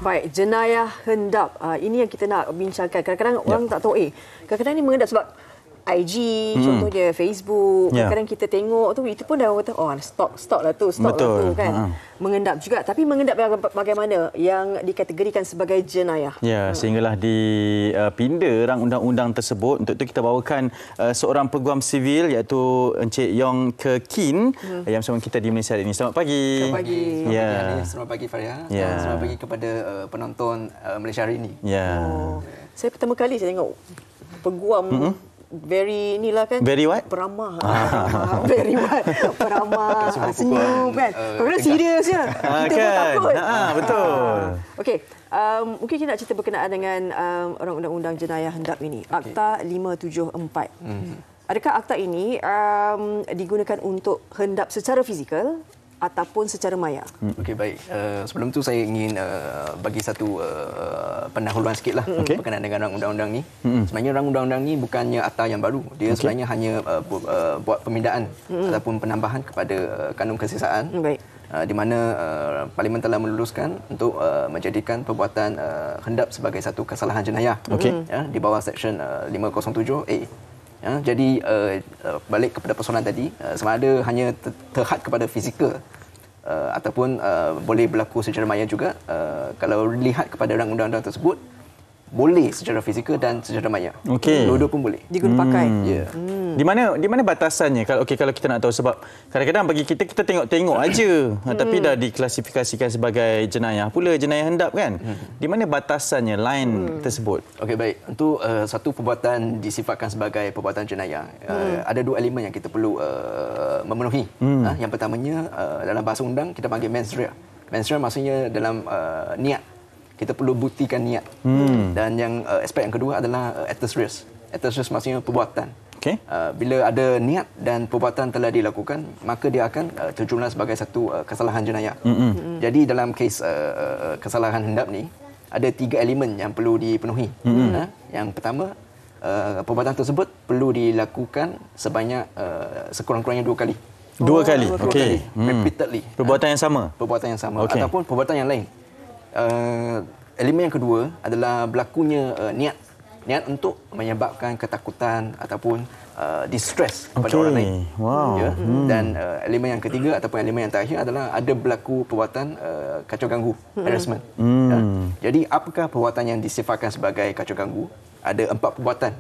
Baik, jenayah hendap. Ini yang kita nak bincangkan. Kadang-kadang orang tak tahu, kadang-kadang ni mengendap sebab IG, contohnya Facebook. Kadang-kadang kita tengok tu, itu pun dah kata, stok lah tu, kan. Mengendap juga. Tapi mengendap bagaimana yang dikategorikan sebagai jenayah? Ya, sehinggalah dipinda rang undang-undang tersebut. Untuk itu kita bawakan seorang peguam sivil iaitu Encik Yong Ke Kin yang bersama kita di Malaysia hari ini. Selamat pagi. Selamat pagi. Ya. Selamat pagi Faria. Selamat pagi kepada penonton Malaysia hari ini. Ya. Saya pertama kali saya tengok peguam very inilah kan. Very what? Peramah. Very what? Peramah. Senyum kan. Kadang serius je. Kita pun takut. Betul. Okey. Mungkin kita nak cerita berkenaan dengan orang undang-undang jenayah hendap ini. Akta 574. Adakah akta ini digunakan untuk hendap secara fizikal ataupun secara maya? Okey, baik. Sebelum tu saya ingin bagi satu pendahuluan sikitlah berkenaan dengan rang undang-undang ni. Sebenarnya rang undang-undang ni bukannya akta yang baru. Dia sebenarnya hanya buat pemindaan ataupun penambahan kepada kanun kesiasaan. Di mana Parlimen telah meluluskan untuk menjadikan perbuatan hendap sebagai satu kesalahan jenayah di bawah Seksyen 507A. Jadi balik kepada persoalan tadi, sama ada hanya terhad kepada fizikal ataupun boleh berlaku secara maya juga. Kalau lihat kepada rang undang-undang tersebut, boleh secara fizikal dan secara maya. Dua-dua pun boleh diguna pakai. Di mana batasannya? Kalau kita nak tahu, sebab kadang-kadang bagi kita tengok aja, tapi dah diklasifikasikan sebagai jenayah pula, jenayah hendap kan. Di mana batasannya, line tersebut? Okey, baik. Untuk satu perbuatan disifatkan sebagai perbuatan jenayah, ada dua elemen yang kita perlu memenuhi. Yang pertamanya, dalam bahasa undang kita panggil mens rea. Mens rea maksudnya dalam niat. Kita perlu buktikan niat. Dan yang aspek yang kedua adalah actus reus. Actus reus maksudnya perbuatan. Bila ada niat dan perbuatan telah dilakukan, maka dia akan terjumlah sebagai satu kesalahan jenayah. Jadi dalam kes kesalahan hendap ni, ada 3 elemen yang perlu dipenuhi. Yang pertama, perbuatan tersebut perlu dilakukan sebanyak sekurang-kurangnya 2 kali. 2 kali? Okey. Repeatedly. Perbuatan yang sama? Perbuatan yang sama. Ataupun perbuatan yang lain. Elemen yang kedua adalah berlakunya niat untuk menyebabkan ketakutan ataupun distress kepada orang lain. Dan elemen yang ketiga ataupun elemen yang terakhir adalah ada berlaku perbuatan kacau ganggu, harassment. Jadi apakah perbuatan yang disifatkan sebagai kacau ganggu? Ada 4 perbuatan.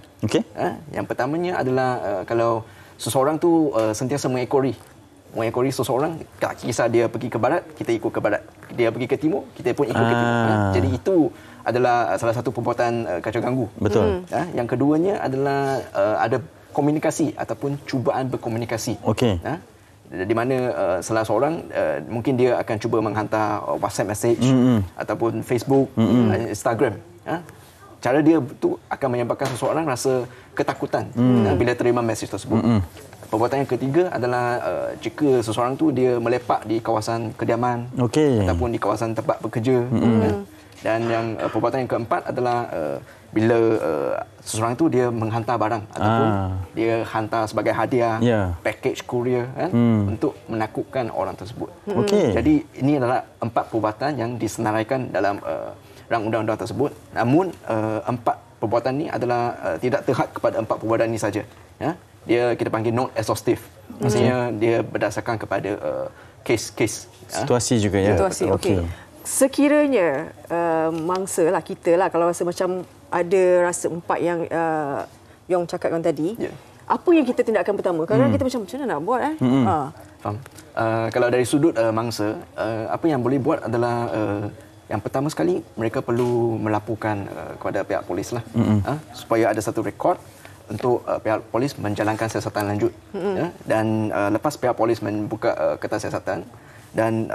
Yang pertamanya adalah kalau seseorang tu sentiasa mengekori seseorang, tak kisah dia pergi ke barat, kita ikut ke barat. Dia pergi ke timur, kita pun ikut ke timur. Jadi itu adalah salah satu perbuatan kacau ganggu. Betul. Yang keduanya adalah ada komunikasi ataupun cubaan berkomunikasi. Di mana salah seorang mungkin dia akan cuba menghantar WhatsApp message ataupun Facebook, Instagram. Cara dia tu akan menyebabkan seseorang rasa ketakutan bila terima message tersebut. Perbuatan yang ketiga adalah jika seseorang tu dia melepak di kawasan kediaman ataupun di kawasan tempat bekerja. Dan yang perbuatan yang keempat adalah bila seseorang tu dia menghantar barang ataupun dia hantar sebagai hadiah, package courier untuk menakutkan orang tersebut. Jadi ini adalah 4 perbuatan yang disenaraikan dalam rang undang-undang tersebut. Namun 4 perbuatan ini adalah tidak terhad kepada 4 perbuatan ini saja. Dia kita panggil non exhaustive. Maksudnya dia berdasarkan kepada kes-kes. Situasi juga ya. Situasi. Okey. Sekiranya mangsa lah kita lah kalau rasa macam ada rasa 4 yang Yong cakapkan tadi, apa yang kita tindakan pertama? Kadang kita macam mana nak buat Faham. Kalau dari sudut mangsa, apa yang boleh buat adalah yang pertama sekali mereka perlu melaporkan kepada pihak polis lah, supaya ada satu rekod untuk pihak polis menjalankan siasatan lanjut. Dan lepas pihak polis membuka kertas siasatan dan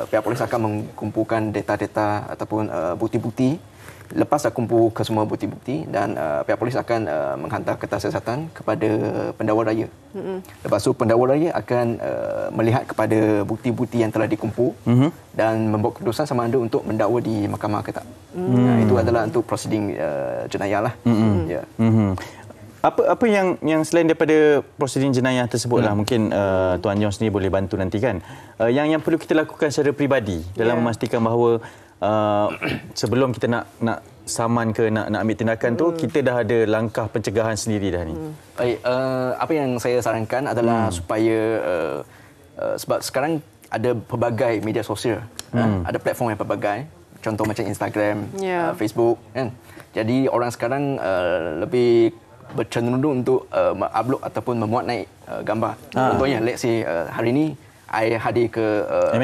pihak polis akan mengumpulkan data-data ataupun bukti-bukti. Lepas dah kumpul ke semua bukti-bukti dan pihak polis akan menghantar kertas siasatan kepada pendakwa raya. Lepas tu pendakwa raya akan melihat kepada bukti-bukti yang telah dikumpul dan membuat keputusan sama ada untuk mendakwa di mahkamah ke tak. Itu adalah untuk prosiding jenayah lah. Apa yang selain daripada prosedur jenayah tersebutlah, mungkin Tuan Yong sendiri boleh bantu nanti kan, yang perlu kita lakukan secara peribadi dalam memastikan bahawa sebelum kita nak saman ke nak ambil tindakan tu, kita dah ada langkah pencegahan sendiri dah ni. Baik, apa yang saya sarankan adalah supaya sebab sekarang ada pelbagai media sosial, ada platform yang pelbagai, contoh macam Instagram, Facebook kan. Jadi orang sekarang lebih bercenderung untuk upload ataupun memuat naik gambar. Contohnya, let's say hari ni I hadir ke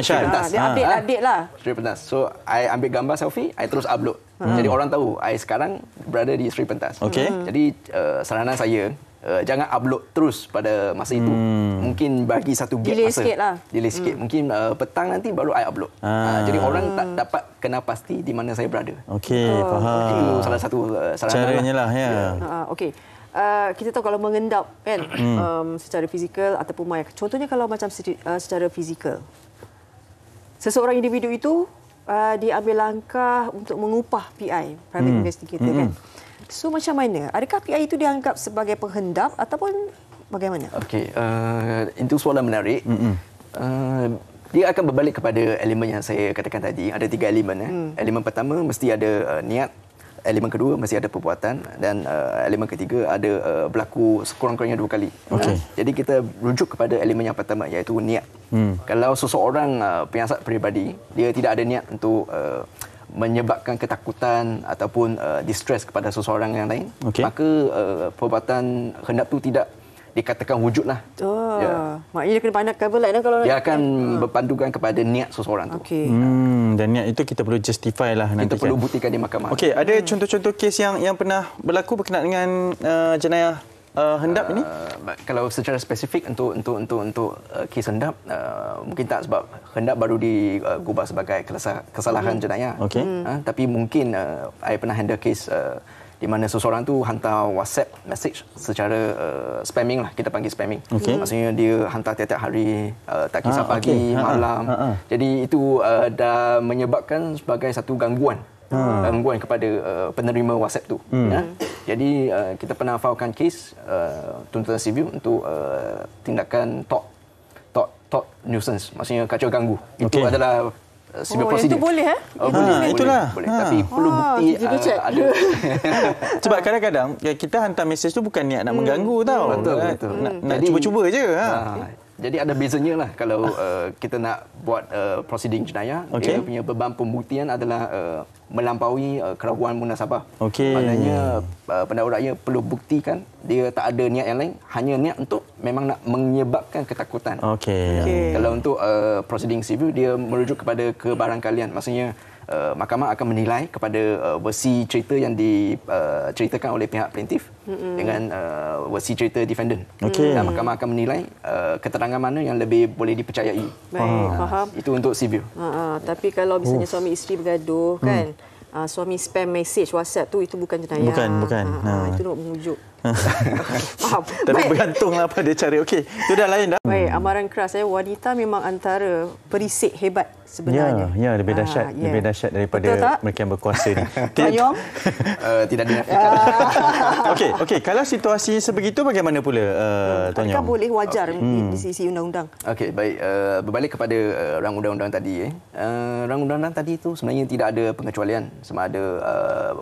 Sri Pentas. Dia update lah. Sri Pentas. So, I ambil gambar selfie, I terus upload. Jadi orang tahu I sekarang berada di Sri Pentas. Jadi saranan saya, jangan upload terus pada masa itu. Mungkin bagi satu gap Delay masa. sikit lah. Delay sikit. Mungkin petang nanti baru I upload. Jadi orang tak dapat kenal pasti di mana saya berada. Okey, faham. Itu salah satu saranan caranya lah, ya. Okey. Kita tahu kalau mengendap kan secara fizikal ataupun maya. Contohnya kalau macam secara fizikal. Seseorang individu itu dia ambil langkah untuk mengupah PI, private investigator kan. So macam mana? Adakah PI itu dianggap sebagai penghendap ataupun bagaimana? Okey, itu soalan menarik. Dia akan berbalik kepada elemen yang saya katakan tadi. Ada 3 elemen. Elemen pertama mesti ada niat. Elemen kedua mesti ada perbuatan, dan elemen ketiga ada berlaku sekurang-kurangnya 2 kali. Jadi kita rujuk kepada elemen yang pertama, iaitu niat. Kalau seseorang penyiasat peribadi, dia tidak ada niat untuk menyebabkan ketakutan ataupun distress kepada seseorang yang lain, maka perbuatan hendap tu tidak dikatakan wujud lah. Maknanya dia kena pandang cover line kalau dia akan berpandukan kepada niat seseorang tu. Dan niat itu kita perlu justify lah nanti. Kita perlu buktikan di mahkamah. Okey, ada contoh-contoh kes yang pernah berlaku berkenaan dengan jenayah hendap ini? Kalau secara spesifik untuk kes hendap, mungkin tak, sebab hendap baru digubah sebagai kesalahan jenayah. Tapi mungkin saya pernah handle kes di mana seseorang tu hantar WhatsApp message secara spamming lah, kita panggil spamming. Maksudnya dia hantar tiap-tiap hari, tak kisah pagi, malam. Jadi itu dah menyebabkan sebagai satu gangguan kepada penerima WhatsApp tu. Jadi kita pernah filekan kes tuntutan sivil untuk tindakan thought nuisance, maksudnya kacau ganggu. Itu adalah civil procedure. Itu boleh itulah. Boleh. Tapi perlu bukti ada. Sebab kadang-kadang kita hantar mesej tu bukan niat nak mengganggu tau. Betul. Nak cuba-cuba je. Jadi ada bezanya lah kalau kita nak buat proceeding jenayah, dia punya beban pembuktian adalah melampaui keraguan munasabah. Maknanya pendakwa rakyat perlu buktikan dia tak ada niat yang lain, hanya niat untuk memang nak menyebabkan ketakutan. Kalau untuk proceeding civil, dia merujuk kepada kebarangkalian. Maksudnya mahkamah akan menilai kepada versi cerita yang diceritakan oleh pihak plaintiff dengan versi cerita defendant. Dan mahkamah akan menilai keterangan mana yang lebih boleh dipercayai. Faham. Itu untuk civil. Tapi kalau misalnya suami isteri bergaduh kan, suami spam message WhatsApp tu, itu bukan jenayah. Bukan. Itu nak mengujuk. Faham. Tapi bergantunglah pada cara. Okey, itu dah lain dah. Baik, amaran keras. Wanita memang antara perisik hebat sebenarnya. Ya, lebih dahsyat daripada mereka yang berkuasa ni. Tidak dinafikan. Okey, kalau situasi sebegitu bagaimana pula Tuan Yong? Adakah boleh wajar di sisi undang-undang? Okey, baik. Berbalik kepada rang undang-undang tadi. Rang undang-undang tadi itu sebenarnya tidak ada pengecualian sama ada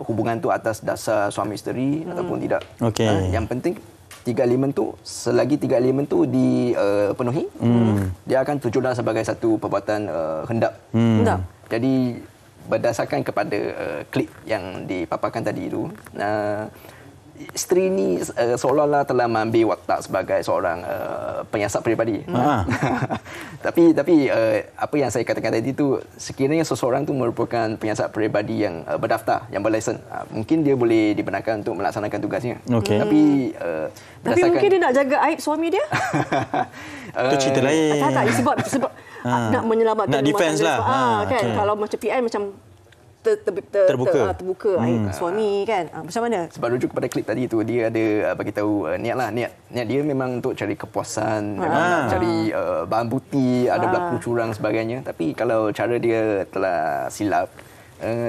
hubungan tu atas dasar suami isteri ataupun tidak. Yang penting 3 elemen tu, selagi 3 elemen tu dipenuhi, dia akan tujulah sebagai satu perbuatan hendap. Jadi berdasarkan kepada klip yang dipaparkan tadi itu, isteri ni seolah-olah telah mengambil watak sebagai seorang penyiasat peribadi. Tapi apa yang saya katakan tadi itu, sekiranya seseorang tu merupakan penyiasat peribadi yang berdaftar, yang berlesen, mungkin dia boleh dibenarkan untuk melaksanakan tugasnya. Tapi mungkin dia nak jaga aib suami dia. Itu cerita lain. Tak, sebab nak menyelamatkan, nak defense lah. Kan. Kalau macam PI macam terbuka aib suami kan. Macam mana? Sebab rujuk kepada klip tadi tu, dia ada bagi tahu niat dia memang untuk cari kepuasan, memang nak cari bahan bukti, ada berlaku curang sebagainya. Tapi kalau cara dia telah silap,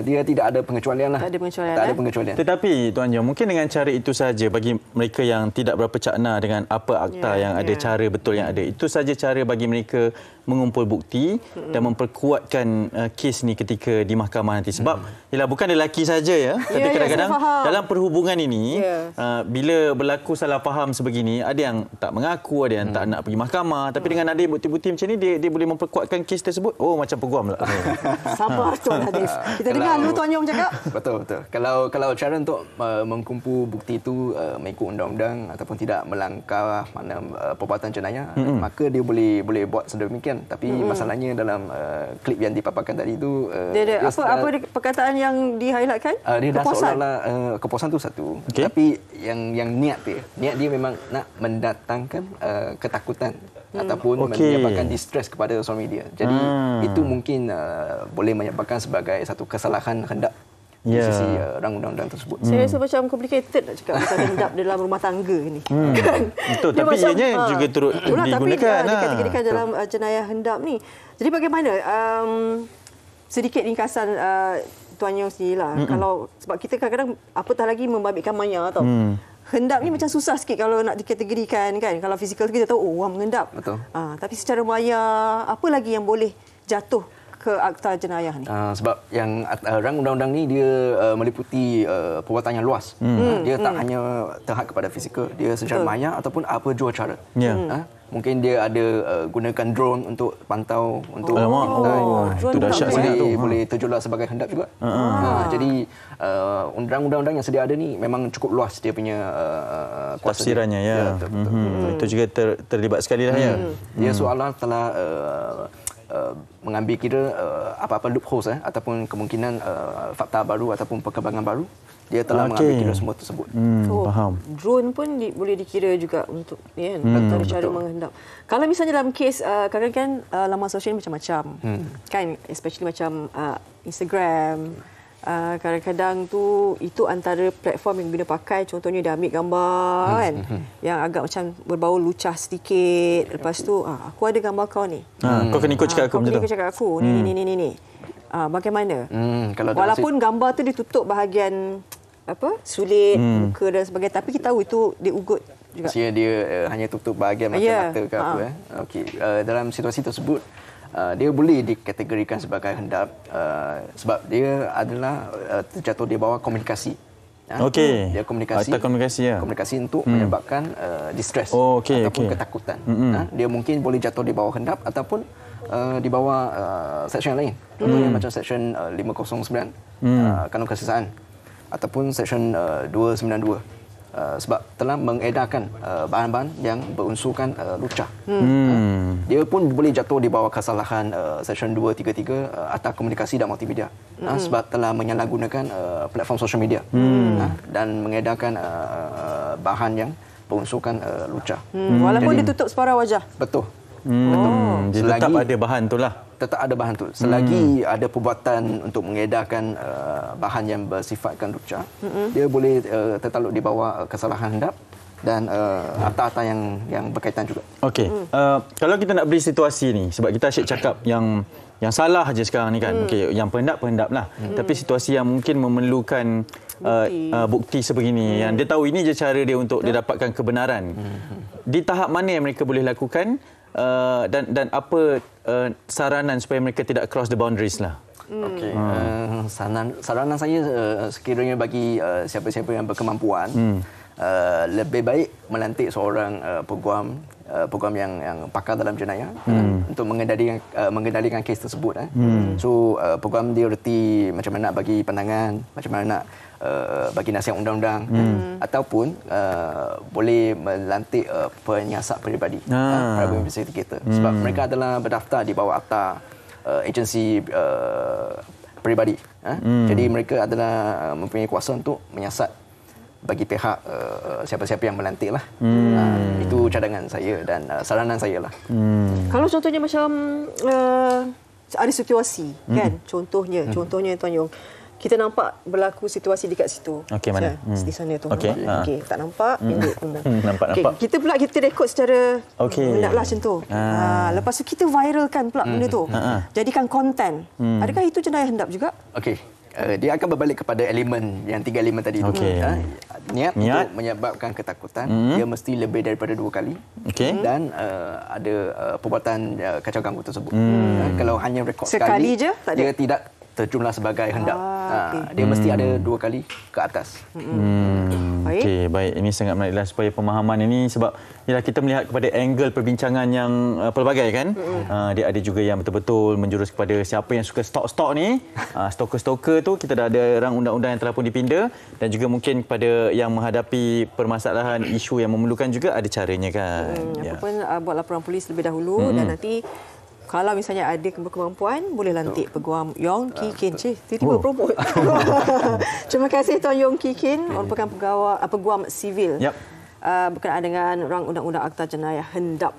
dia tidak ada pengecualian lah. Tak ada pengecualian. Tak ada pengecualian. Tetapi Tuan Yong, mungkin dengan cara itu saja bagi mereka yang tidak berapa cakna dengan apa akta yang ada, cara betul yang ada. Itu saja cara bagi mereka mengumpul bukti dan memperkuatkan kes ni ketika di mahkamah nanti. Sebab ialah bukan lelaki saja ya, tapi kadang-kadang dalam perhubungan ini bila berlaku salah faham sebegini, ada yang tak mengaku, ada yang tak nak pergi mahkamah, tapi dengan ada bukti-bukti macam ni dia boleh memperkuatkan kes tersebut. Oh, macam peguam lah. Sabar Tuan Hadif. Kita dengar dulu Tuan Yong cakap. Betul. Kalau cara untuk mengkumpul bukti itu mengikut undang-undang ataupun tidak melanggar mana perbuatan jenayah, maka dia boleh buat sedemikian. Tapi masalahnya dalam klip yang dipaparkan tadi itu dia apa perkataan yang di-highlightkan? Dia dah seolah-olah kepuasan tu satu. Tapi yang niat dia memang nak mendatangkan ketakutan ataupun menyebabkan distress kepada suami dia. Jadi itu mungkin boleh menyebabkan sebagai satu kesalahan hendak di sisi rang undang-undang tersebut. Saya rasa macam complicated nak cakap pasal hendap dalam rumah tangga ni. Betul, tapi ianya juga turut digunakan. Tapi dikategorikan dalam jenayah hendap ni. Jadi bagaimana sedikit ringkasan Tuan Yong sendirilah. Kalau sebab kita kadang-kadang apatah lagi membabitkan maya tau. Hendap ni macam susah sikit kalau nak dikategorikan kan. Kalau fizikal kita tahu orang mengendap. Betul. Tapi secara maya apa lagi yang boleh jatuh ke akta jenayah ni? Sebab yang rang undang-undang ni dia meliputi perbuatan yang luas. Dia tak hanya terhad kepada fizikal, dia secara maya ataupun apa jua cara. Mungkin dia ada gunakan drone untuk pantau, untuk itu dahsyat sangat tu. Boleh terjual sebagai hendap juga. Jadi undang-undang yang sedia ada ni memang cukup luas dia punya tafsirannya ya. Betul. Itu juga terlibat sekali lah ya. Dia seolah telah mengambil kira apa-apa loopholes ataupun kemungkinan fakta baru ataupun perkembangan baru, dia telah mengambil kira semua tersebut. Faham. Drone pun boleh dikira juga untuk antara cara menghendap. Kalau misalnya dalam kes kadang-kadang laman sosial macam-macam. Kan, especially macam Instagram. Kadang-kadang tu itu antara platform yang guna pakai, contohnya dia ambil gambar kan yang agak macam berbau lucah sedikit, lepas tu aku ada gambar kau ni, kau kena ikut cakap aku macam tu, kau kena ikut cakap aku ni. Bagaimana walaupun gambar tu ditutup bahagian sulit, muka dan sebagainya, tapi kita tahu itu dia ugut juga. Maksudnya dia hanya tutup bahagian mata-mata ke apa. Dalam situasi tersebut dia boleh dikategorikan sebagai hendap sebab dia adalah terjatuh di bawah komunikasi. Dia komunikasi untuk menyebabkan distress ataupun ketakutan. Dia mungkin boleh jatuh di bawah hendap ataupun di bawah seksyen lain. Contohnya macam seksyen 509 Kanun Kesesaan ataupun seksyen 292. Sebab telah mengedarkan bahan-bahan yang berunsurkan lucah. Dia pun boleh jatuh di bawah kesalahan seksyen 233 Akta Komunikasi dan Multimedia. Sebab telah menyalahgunakan platform sosial media dan mengedarkan bahan yang berunsurkan lucah. Walaupun dia tutup separuh wajah. Betul. Dia tetap ada bahan tu lah. Tetap ada bahan tu. Selagi ada perbuatan untuk mengedarkan bahan yang bersifatkan lucah, dia boleh tertaluk di bawah kesalahan hendap dan akta-akta yang berkaitan juga. Okey. Kalau kita nak beri situasi ni, sebab kita asyik cakap yang salah aja sekarang ni kan. Okey, yang pendap lah. Tapi situasi yang mungkin memerlukan bukti sebegini, yang dia tahu ini je cara dia untuk dia dapatkan kebenaran. Di tahap mana yang mereka boleh lakukan dan apa saranan supaya mereka tidak cross the boundaries lah? Okey. Saranan saya sekiranya bagi siapa-siapa yang berkemampuan, lebih baik melantik seorang peguam yang pakar dalam jenayah untuk mengendalikan kes tersebut. So peguam dia reti macam mana nak bagi pandangan, macam mana nak bagi nasihat undang-undang, ataupun boleh melantik penyiasat peribadi, private investigator, sebab mereka adalah berdaftar di bawah akta agensi peribadi. Jadi mereka adalah mempunyai kuasa untuk menyiasat bagi pihak siapa-siapa yang melantik lah. Itu cadangan saya dan saranan saya lah. Kalau contohnya macam ada situasi kan, contohnya Tuan Yong, kita nampak berlaku situasi dekat situ. Okey, mana? Di sana tu. Okey. Tak nampak, pendek umum. Nampak. Kita rekod secara hendaklah macam tu. Lepas tu kita viralkan pula benda tu. Jadikan konten. Adakah itu jenayah hendap juga? Okey. dia akan berbalik kepada elemen yang 3 elemen tadi. Niat untuk menyebabkan ketakutan, dia mesti lebih daripada 2 kali. Dan ada perbuatan kacau ganggu tersebut. Kalau hanya rekod sekali je, dia tidak terjumlah sebagai hendak. Dia mesti ada 2 kali ke atas. Okey, baik. Ini sangat menariklah supaya pemahaman ini, sebab yalah, kita melihat kepada angle perbincangan yang pelbagai kan. Dia ada juga yang betul-betul menjurus kepada siapa yang suka stok-stok ni. Stoker-stoker tu kita dah ada rang undang-undang yang telah pun dipinda, dan juga mungkin kepada yang menghadapi permasalahan isu yang memerlukan juga ada caranya kan. Apapun buat laporan polis lebih dahulu, dan nanti kalau misalnya ada kemampuan, boleh lantik Peguam Yong Kee Kin. Tiba-tiba promote. Terima kasih Tuan Yong Kee Kin, merupakan Peguam Sivil berkenaan dengan rang undang-undang Akta Jenayah Hendap.